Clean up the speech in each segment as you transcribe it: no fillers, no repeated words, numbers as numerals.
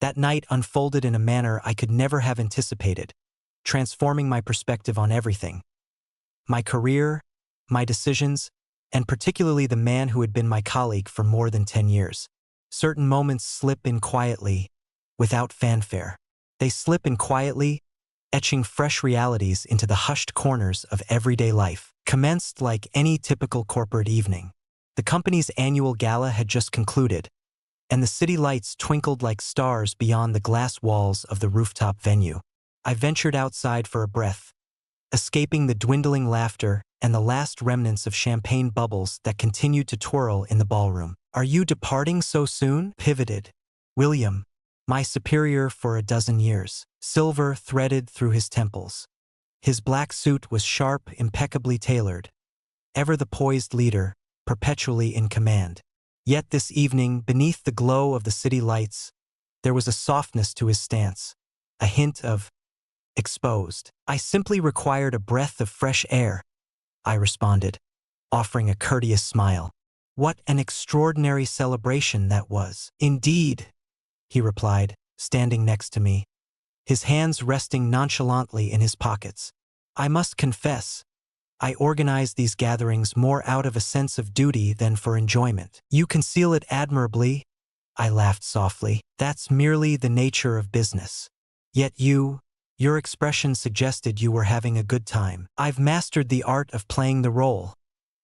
That night unfolded in a manner I could never have anticipated, transforming my perspective on everything. My career, my decisions, and particularly the man who had been my colleague for more than 10 years. Certain moments slip in quietly, without fanfare. They slip in quietly, etching fresh realities into the hushed corners of everyday life. Commenced like any typical corporate evening. The company's annual gala had just concluded, and the city lights twinkled like stars beyond the glass walls of the rooftop venue. I ventured outside for a breath, escaping the dwindling laughter and the last remnants of champagne bubbles that continued to twirl in the ballroom. "Are you departing so soon?" pivoted William, my superior for a dozen years. Silver threaded through his temples. His black suit was sharp, impeccably tailored. Ever the poised leader, perpetually in command. Yet this evening, beneath the glow of the city lights, there was a softness to his stance, a hint of exposed. "I simply required a breath of fresh air," I responded, offering a courteous smile. "What an extraordinary celebration that was." "Indeed," he replied, standing next to me, his hands resting nonchalantly in his pockets. "I must confess, I organize these gatherings more out of a sense of duty than for enjoyment." "You conceal it admirably," I laughed softly. "That's merely the nature of business. Yet your expression suggested you were having a good time." "I've mastered the art of playing the role,"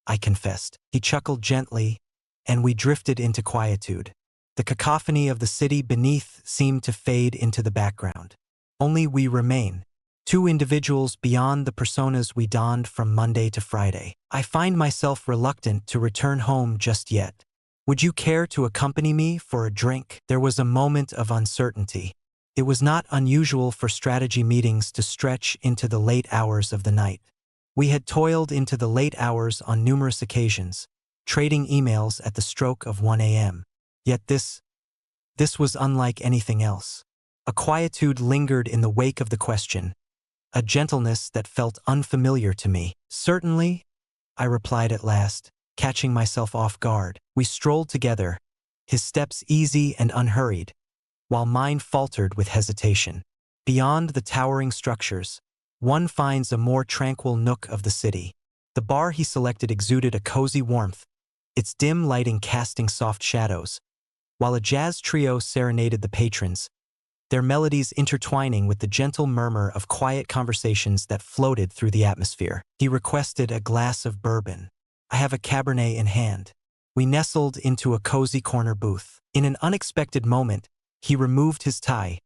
I confessed. He chuckled gently, and we drifted into quietude. The cacophony of the city beneath seemed to fade into the background. Only we remain, two individuals beyond the personas we donned from Monday to Friday. "I find myself reluctant to return home just yet. Would you care to accompany me for a drink?" There was a moment of uncertainty. It was not unusual for strategy meetings to stretch into the late hours of the night. We had toiled into the late hours on numerous occasions, trading emails at the stroke of 1 a.m. Yet this was unlike anything else. A quietude lingered in the wake of the question, a gentleness that felt unfamiliar to me. "Certainly," I replied at last, catching myself off guard. We strolled together, his steps easy and unhurried, while mine faltered with hesitation. Beyond the towering structures, one finds a more tranquil nook of the city. The bar he selected exuded a cozy warmth, its dim lighting casting soft shadows, while a jazz trio serenaded the patrons, their melodies intertwining with the gentle murmur of quiet conversations that floated through the atmosphere. He requested a glass of bourbon. I have a Cabernet in hand. We nestled into a cozy corner booth. In an unexpected moment, he removed his tie,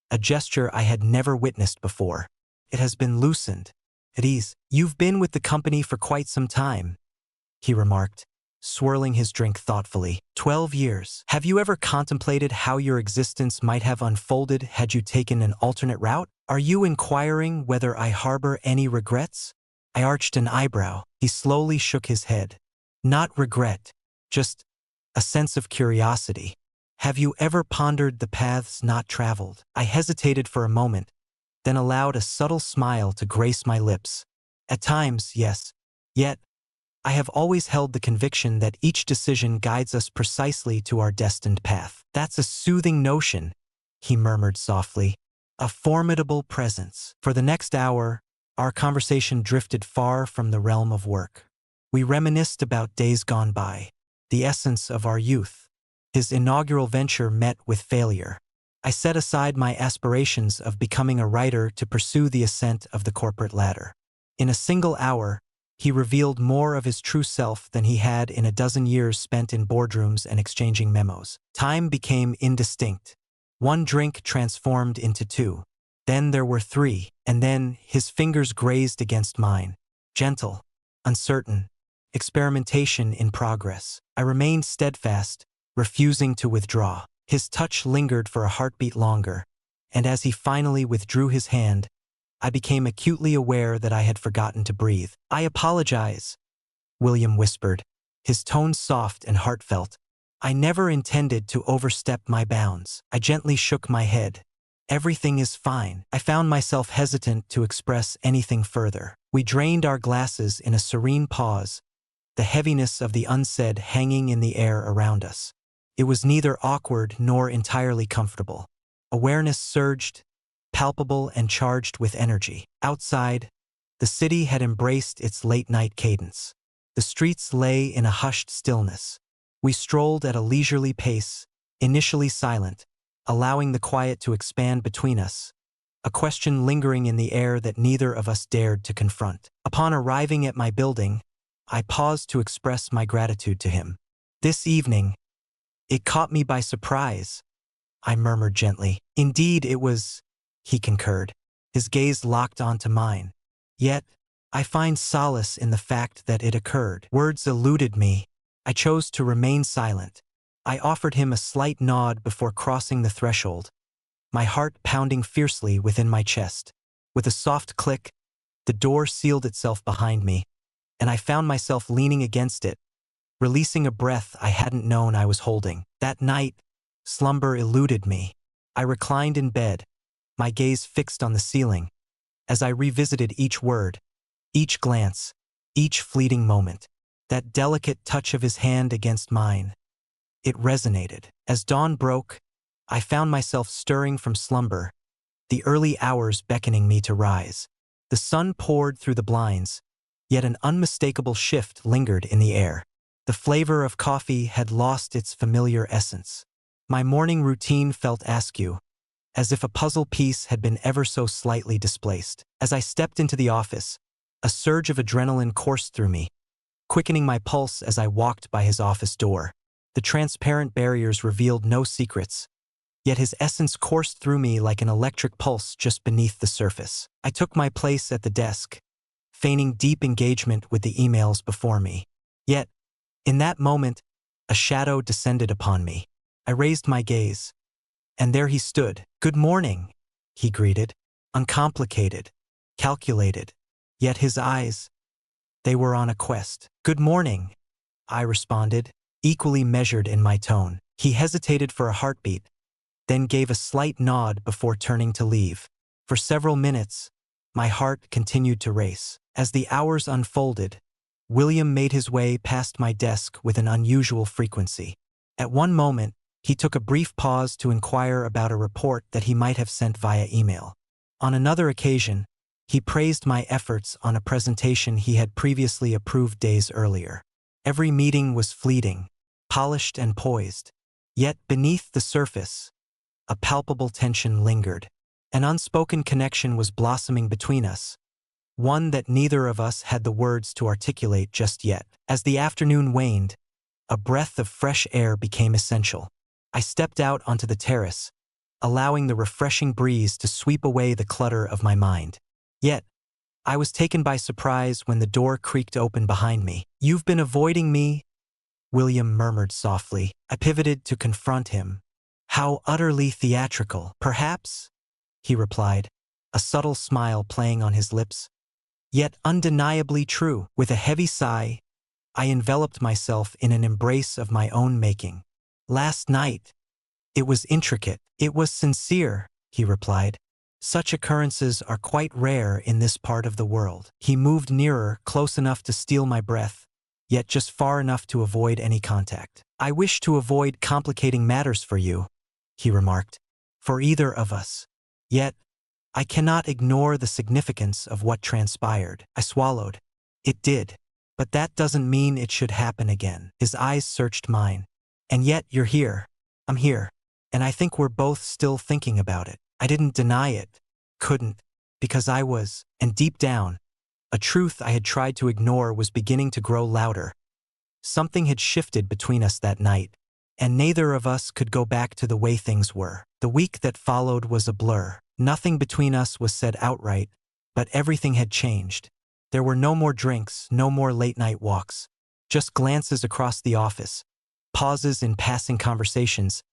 a gesture I had never witnessed before. "It has been loosened. At ease. You've been with the company for quite some time," he remarked, swirling his drink thoughtfully. 12 years. Have you ever contemplated how your existence might have unfolded had you taken an alternate route? Are you inquiring whether I harbor any regrets?" I arched an eyebrow. He slowly shook his head. "Not regret, just a sense of curiosity. Have you ever pondered the paths not traveled?" I hesitated for a moment, then allowed a subtle smile to grace my lips. "At times, yes. Yet, I have always held the conviction that each decision guides us precisely to our destined path." "That's a soothing notion," he murmured softly. "A formidable presence." For the next hour, our conversation drifted far from the realm of work. We reminisced about days gone by, the essence of our youth. His inaugural venture met with failure. I set aside my aspirations of becoming a writer to pursue the ascent of the corporate ladder. In a single hour, he revealed more of his true self than he had in a dozen years spent in boardrooms and exchanging memos. Time became indistinct. One drink transformed into two. Then there were three, and then his fingers grazed against mine. Gentle, uncertain, experimentation in progress. I remained steadfast, refusing to withdraw. His touch lingered for a heartbeat longer, and as he finally withdrew his hand, I became acutely aware that I had forgotten to breathe. "I apologize," William whispered, his tone soft and heartfelt. "I never intended to overstep my bounds." I gently shook my head. "Everything is fine." I found myself hesitant to express anything further. We drained our glasses in a serene pause, the heaviness of the unsaid hanging in the air around us. It was neither awkward nor entirely comfortable. Awareness surged, palpable and charged with energy. Outside, the city had embraced its late-night cadence. The streets lay in a hushed stillness. We strolled at a leisurely pace, initially silent, allowing the quiet to expand between us, a question lingering in the air that neither of us dared to confront. Upon arriving at my building, I paused to express my gratitude to him. This evening, it caught me by surprise, I murmured gently. Indeed, it was, he concurred, his gaze locked onto mine. Yet, I find solace in the fact that it occurred. Words eluded me. I chose to remain silent. I offered him a slight nod before crossing the threshold, my heart pounding fiercely within my chest. With a soft click, the door sealed itself behind me, and I found myself leaning against it, releasing a breath I hadn't known I was holding. That night, slumber eluded me. I reclined in bed, my gaze fixed on the ceiling, as I revisited each word, each glance, each fleeting moment. That delicate touch of his hand against mine. It resonated. As dawn broke, I found myself stirring from slumber, the early hours beckoning me to rise. The sun poured through the blinds, yet an unmistakable shift lingered in the air. The flavor of coffee had lost its familiar essence. My morning routine felt askew, as if a puzzle piece had been ever so slightly displaced. As I stepped into the office, a surge of adrenaline coursed through me, quickening my pulse as I walked by his office door. The transparent barriers revealed no secrets, yet his essence coursed through me like an electric pulse just beneath the surface. I took my place at the desk, feigning deep engagement with the emails before me. Yet, in that moment, a shadow descended upon me. I raised my gaze, and there he stood. "Good morning," he greeted, uncomplicated, calculated, yet his eyes, they were on a quest. "Good morning," I responded, equally measured in my tone. He hesitated for a heartbeat, then gave a slight nod before turning to leave. For several minutes, my heart continued to race. As the hours unfolded, William made his way past my desk with an unusual frequency. At one moment, he took a brief pause to inquire about a report that he might have sent via email. On another occasion, he praised my efforts on a presentation he had previously approved days earlier. Every meeting was fleeting, polished and poised. Yet beneath the surface, a palpable tension lingered. An unspoken connection was blossoming between us, one that neither of us had the words to articulate just yet. As the afternoon waned, a breath of fresh air became essential. I stepped out onto the terrace, allowing the refreshing breeze to sweep away the clutter of my mind. Yet, I was taken by surprise when the door creaked open behind me. "You've been avoiding me," William murmured softly. I pivoted to confront him. "How utterly theatrical." "Perhaps," he replied, a subtle smile playing on his lips, "yet undeniably true." With a heavy sigh, I enveloped myself in an embrace of my own making. "Last night, it was intricate. It was sincere," he replied. "Such occurrences are quite rare in this part of the world." He moved nearer, close enough to steal my breath, yet just far enough to avoid any contact. "I wish to avoid complicating matters for you," he remarked, "for either of us. Yet, I cannot ignore the significance of what transpired." I swallowed. It did. But that doesn't mean it should happen again. His eyes searched mine. "And yet you're here." "I'm here. And I think we're both still thinking about it." I didn't deny it. Couldn't. Because I was. And deep down, a truth I had tried to ignore was beginning to grow louder. Something had shifted between us that night, and neither of us could go back to the way things were. The week that followed was a blur. Nothing between us was said outright, but everything had changed. There were no more drinks, no more late-night walks, just glances across the office, pauses in passing conversations,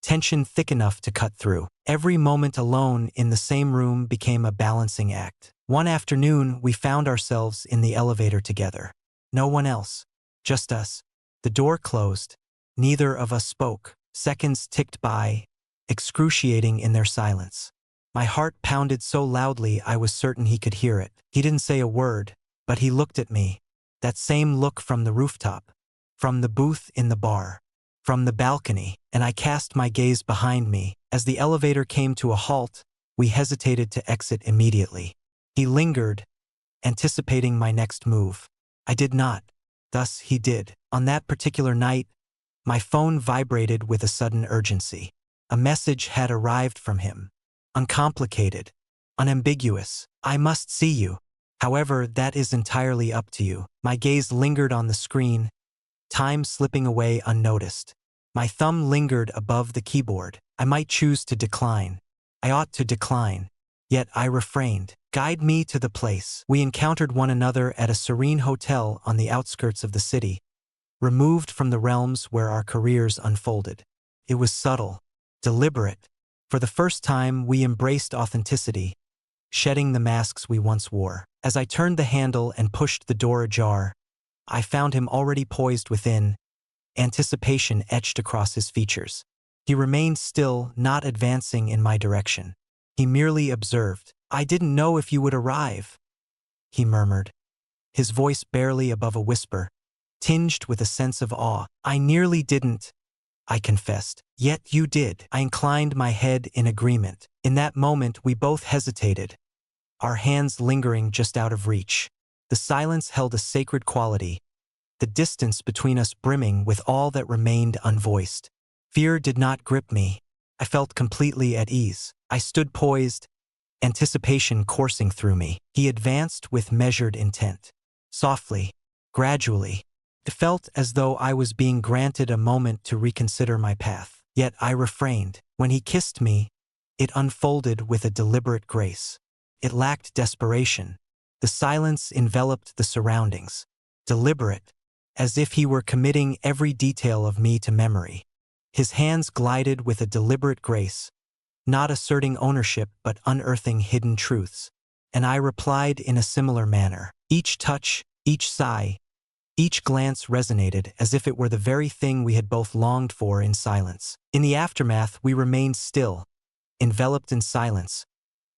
tension thick enough to cut through. Every moment alone in the same room became a balancing act. One afternoon, we found ourselves in the elevator together. No one else, just us. The door closed. Neither of us spoke. Seconds ticked by, excruciating in their silence. My heart pounded so loudly I was certain he could hear it. He didn't say a word, but he looked at me. That same look from the rooftop, from the booth in the bar, from the balcony, and I cast my gaze behind me, As the elevator came to a halt, we hesitated to exit immediately. He lingered, anticipating my next move. I did not. Thus he did. On that particular night, my phone vibrated with a sudden urgency. A message had arrived from him. Uncomplicated, unambiguous. I must see you. However, that is entirely up to you. My gaze lingered on the screen, time slipping away unnoticed. My thumb lingered above the keyboard. I might choose to decline. I ought to decline. Yet I refrained. Guide me to the place. We encountered one another at a serene hotel on the outskirts of the city, removed from the realms where our careers unfolded. It was subtle, deliberate. For the first time, we embraced authenticity, shedding the masks we once wore. As I turned the handle and pushed the door ajar, I found him already poised within, anticipation etched across his features. He remained still, not advancing in my direction. He merely observed. I didn't know if you would arrive, he murmured, his voice barely above a whisper, tinged with a sense of awe. I nearly didn't, I confessed. Yet you did. I inclined my head in agreement. In that moment, we both hesitated, our hands lingering just out of reach. The silence held a sacred quality, the distance between us brimming with all that remained unvoiced. Fear did not grip me. I felt completely at ease. I stood poised, anticipation coursing through me. He advanced with measured intent. Softly, gradually. It felt as though I was being granted a moment to reconsider my path. Yet I refrained. When he kissed me, it unfolded with a deliberate grace. It lacked desperation. The silence enveloped the surroundings. Deliberate, as if he were committing every detail of me to memory. His hands glided with a deliberate grace, not asserting ownership but unearthing hidden truths. And I replied in a similar manner. Each touch, each sigh, each glance resonated as if it were the very thing we had both longed for in silence. In the aftermath, we remained still, enveloped in silence,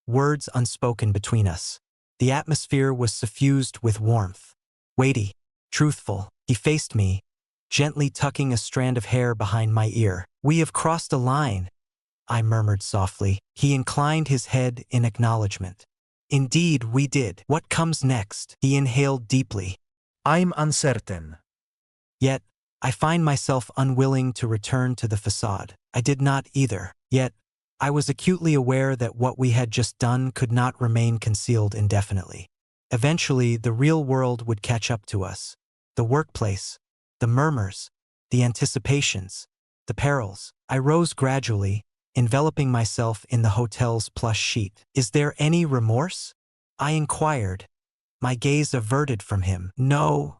words unspoken between us. The atmosphere was suffused with warmth. Weighty, truthful, he faced me, gently tucking a strand of hair behind my ear. We have crossed a line, I murmured softly. He inclined his head in acknowledgement. Indeed, we did. What comes next? He inhaled deeply. I'm uncertain. Yet, I find myself unwilling to return to the facade. I did not either. Yet, I was acutely aware that what we had just done could not remain concealed indefinitely. Eventually, the real world would catch up to us. The workplace, the murmurs, the anticipations, the perils. I rose gradually, enveloping myself in the hotel's plush sheet. Is there any remorse? I inquired, my gaze averted from him. No,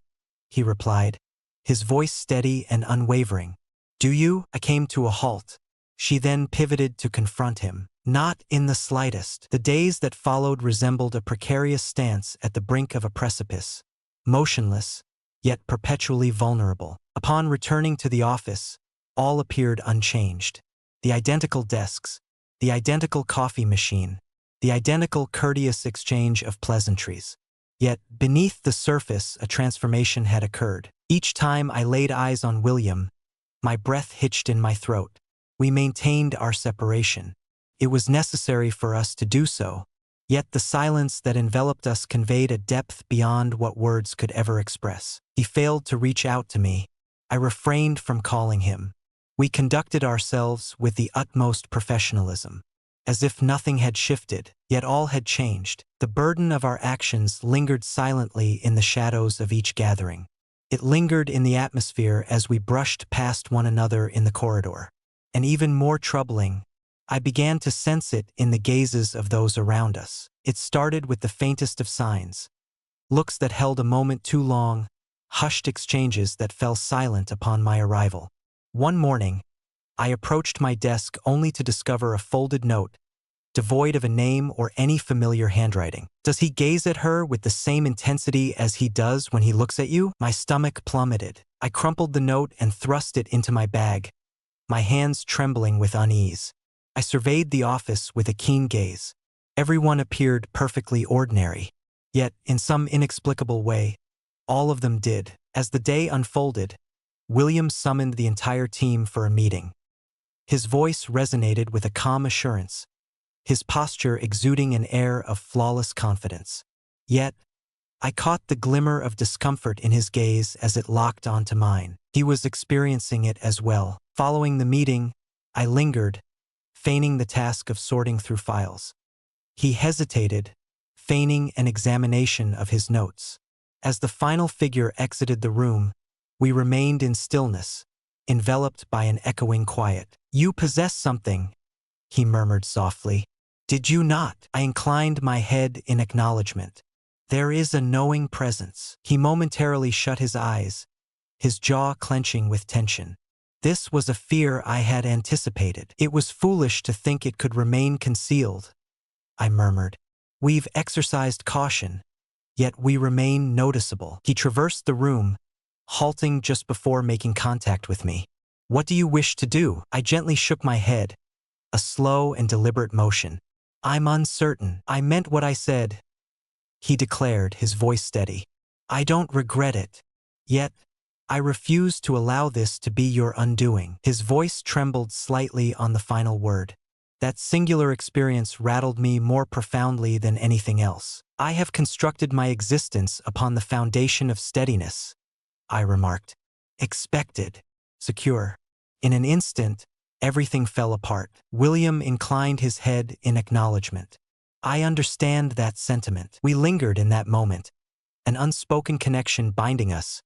he replied, his voice steady and unwavering. Do you? I came to a halt. She then pivoted to confront him. Not in the slightest. The days that followed resembled a precarious stance at the brink of a precipice, motionless, yet perpetually vulnerable. Upon returning to the office, all appeared unchanged. The identical desks, the identical coffee machine, the identical courteous exchange of pleasantries. Yet, beneath the surface, a transformation had occurred. Each time I laid eyes on William, my breath hitched in my throat. We maintained our separation. It was necessary for us to do so, yet the silence that enveloped us conveyed a depth beyond what words could ever express. He failed to reach out to me. I refrained from calling him. We conducted ourselves with the utmost professionalism, as if nothing had shifted, yet all had changed. The burden of our actions lingered silently in the shadows of each gathering. It lingered in the atmosphere as we brushed past one another in the corridor. And even more troubling, I began to sense it in the gazes of those around us. It started with the faintest of signs, looks that held a moment too long, hushed exchanges that fell silent upon my arrival. One morning, I approached my desk only to discover a folded note, devoid of a name or any familiar handwriting. Does he gaze at her with the same intensity as he does when he looks at you? My stomach plummeted. I crumpled the note and thrust it into my bag, my hands trembling with unease. I surveyed the office with a keen gaze. Everyone appeared perfectly ordinary. Yet, in some inexplicable way, all of them did. As the day unfolded, William summoned the entire team for a meeting. His voice resonated with a calm assurance, his posture exuding an air of flawless confidence. Yet, I caught the glimmer of discomfort in his gaze as it locked onto mine. He was experiencing it as well. Following the meeting, I lingered, feigning the task of sorting through files. He hesitated, feigning an examination of his notes. As the final figure exited the room, we remained in stillness, enveloped by an echoing quiet. "You possess something," he murmured softly. "Did you not?" I inclined my head in acknowledgement. "There is a knowing presence." He momentarily shut his eyes, his jaw clenching with tension. This was a fear I had anticipated. "It was foolish to think it could remain concealed," I murmured. "We've exercised caution, yet we remain noticeable." He traversed the room, halting just before making contact with me. "What do you wish to do?" I gently shook my head, a slow and deliberate motion. "I'm uncertain." "I meant what I said," he declared, his voice steady. "I don't regret it. Yet, I refuse to allow this to be your undoing." His voice trembled slightly on the final word. That singular experience rattled me more profoundly than anything else. "I have constructed my existence upon the foundation of steadiness," I remarked. "Expected, secure." In an instant, everything fell apart. William inclined his head in acknowledgement. "I understand that sentiment." We lingered in that moment, an unspoken connection binding us,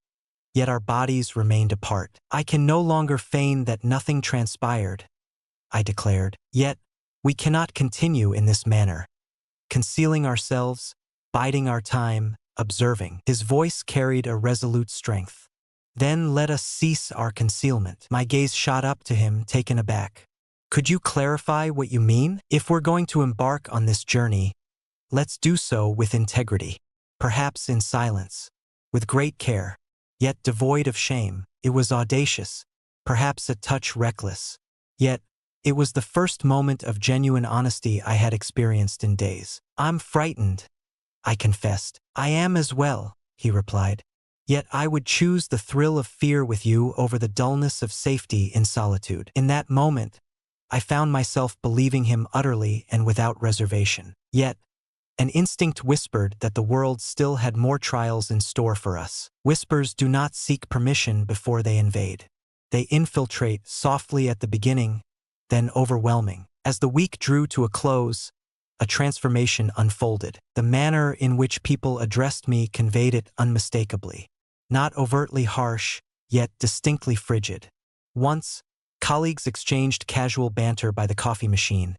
yet our bodies remained apart. "I can no longer feign that nothing transpired," I declared. "Yet, we cannot continue in this manner, concealing ourselves, biding our time, observing." His voice carried a resolute strength. "Then let us cease our concealment." My gaze shot up to him, taken aback. "Could you clarify what you mean? If we're going to embark on this journey, let's do so with integrity, perhaps in silence, with great care, yet devoid of shame." It was audacious, perhaps a touch reckless. Yet, it was the first moment of genuine honesty I had experienced in days. "I'm frightened," I confessed. "I am as well," he replied. "Yet I would choose the thrill of fear with you over the dullness of safety in solitude." In that moment, I found myself believing him utterly and without reservation. Yet, an instinct whispered that the world still had more trials in store for us. Whispers do not seek permission before they invade. They infiltrate softly at the beginning, then overwhelming. As the week drew to a close, a transformation unfolded. The manner in which people addressed me conveyed it unmistakably. Not overtly harsh, yet distinctly frigid. Once, colleagues exchanged casual banter by the coffee machine.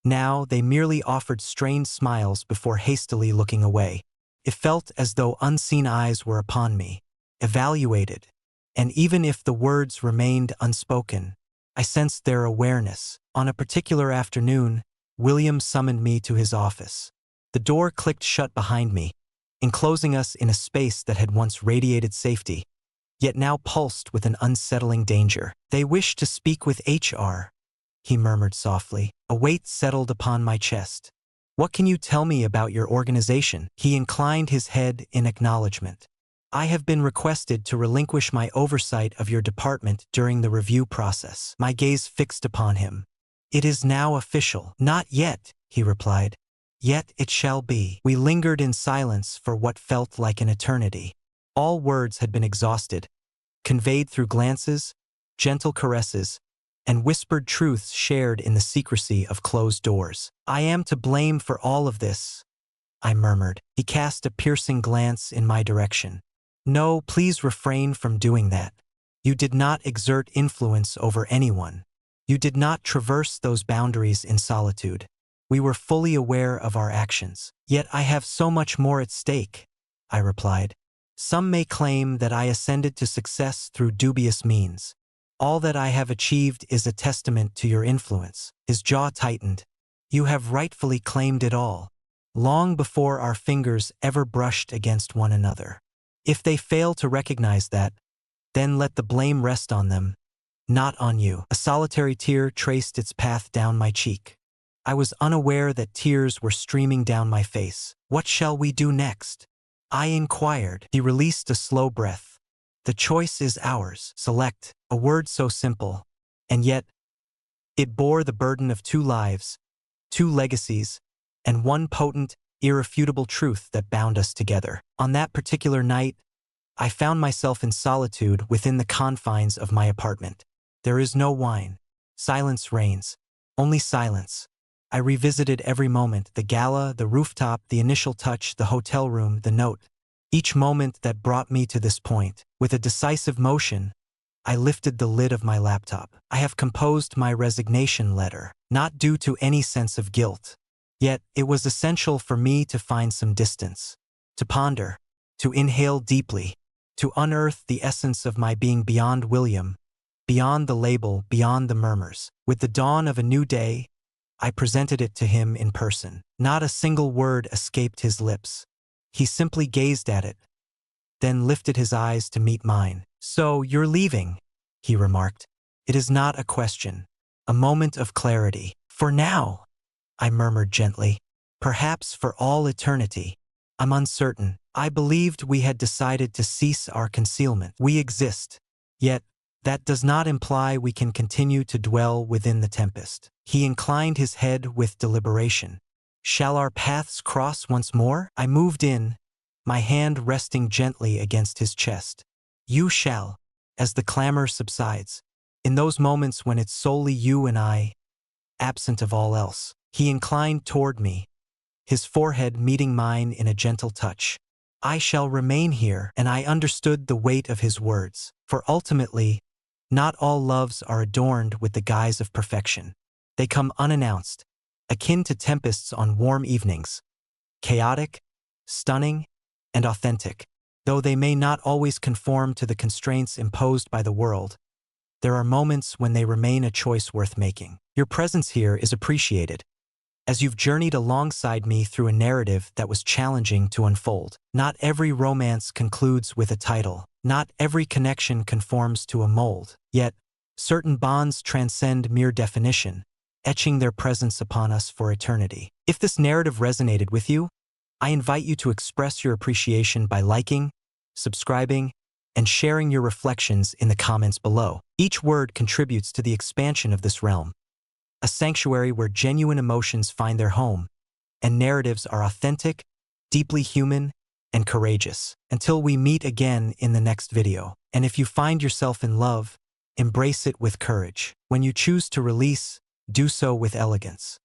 Now, they merely offered strained smiles before hastily looking away. It felt as though unseen eyes were upon me, evaluated, and even if the words remained unspoken, I sensed their awareness. On a particular afternoon, William summoned me to his office. The door clicked shut behind me, enclosing us in a space that had once radiated safety, yet now pulsed with an unsettling danger. "They wish to speak with HR," he murmured softly. A weight settled upon my chest. "What can you tell me about your organization?" He inclined his head in acknowledgement. "I have been requested to relinquish my oversight of your department during the review process." My gaze fixed upon him. "It is now official." "Not yet," he replied. "Yet it shall be." We lingered in silence for what felt like an eternity. All words had been exhausted, conveyed through glances, gentle caresses, and whispered truths shared in the secrecy of closed doors. "I am to blame for all of this," I murmured. He cast a piercing glance in my direction. "No, please refrain from doing that. You did not exert influence over anyone. You did not traverse those boundaries in solitude. We were fully aware of our actions." "Yet I have so much more at stake," I replied. "Some may claim that I ascended to success through dubious means. All that I have achieved is a testament to your influence." His jaw tightened. "You have rightfully claimed it all, long before our fingers ever brushed against one another. If they fail to recognize that, then let the blame rest on them, not on you." A solitary tear traced its path down my cheek. I was unaware that tears were streaming down my face. "What shall we do next?" I inquired. He released a slow breath. "The choice is ours." Select, a word so simple, and yet It bore the burden of 2 lives, 2 legacies, and one potent, irrefutable truth that bound us together. On that particular night, I found myself in solitude within the confines of my apartment. There is no wine. Silence reigns. Only silence. I revisited every moment, the gala, the rooftop, the initial touch, the hotel room, the note. Each moment that brought me to this point. With a decisive motion, I lifted the lid of my laptop. I have composed my resignation letter, not due to any sense of guilt. Yet, it was essential for me to find some distance, to ponder, to inhale deeply, to unearth the essence of my being beyond William, beyond the label, beyond the murmurs. With the dawn of a new day, I presented it to him in person. Not a single word escaped his lips. He simply gazed at it, then lifted his eyes to meet mine. "So, you're leaving," he remarked. "It is not a question, a moment of clarity. For now," I murmured gently. "Perhaps for all eternity. I'm uncertain." I believed we had decided to cease our concealment. We exist. Yet, that does not imply we can continue to dwell within the tempest. He inclined his head with deliberation. "Shall our paths cross once more?" I moved in, my hand resting gently against his chest. "You shall," as the clamor subsides. In those moments when it's solely you and I, absent of all else. He inclined toward me, his forehead meeting mine in a gentle touch. "I shall remain here," and I understood the weight of his words. For ultimately, not all loves are adorned with the guise of perfection. They come unannounced, akin to tempests on warm evenings. Chaotic, stunning, and authentic. Though they may not always conform to the constraints imposed by the world, there are moments when they remain a choice worth making. Your presence here is appreciated, as you've journeyed alongside me through a narrative that was challenging to unfold. Not every romance concludes with a title. Not every connection conforms to a mold. Yet, certain bonds transcend mere definition, etching their presence upon us for eternity. If this narrative resonated with you, I invite you to express your appreciation by liking, subscribing, and sharing your reflections in the comments below. Each word contributes to the expansion of this realm, a sanctuary where genuine emotions find their home, and narratives are authentic, deeply human, and courageous. Until we meet again in the next video. And if you find yourself in love, embrace it with courage. When you choose to release, do so with elegance.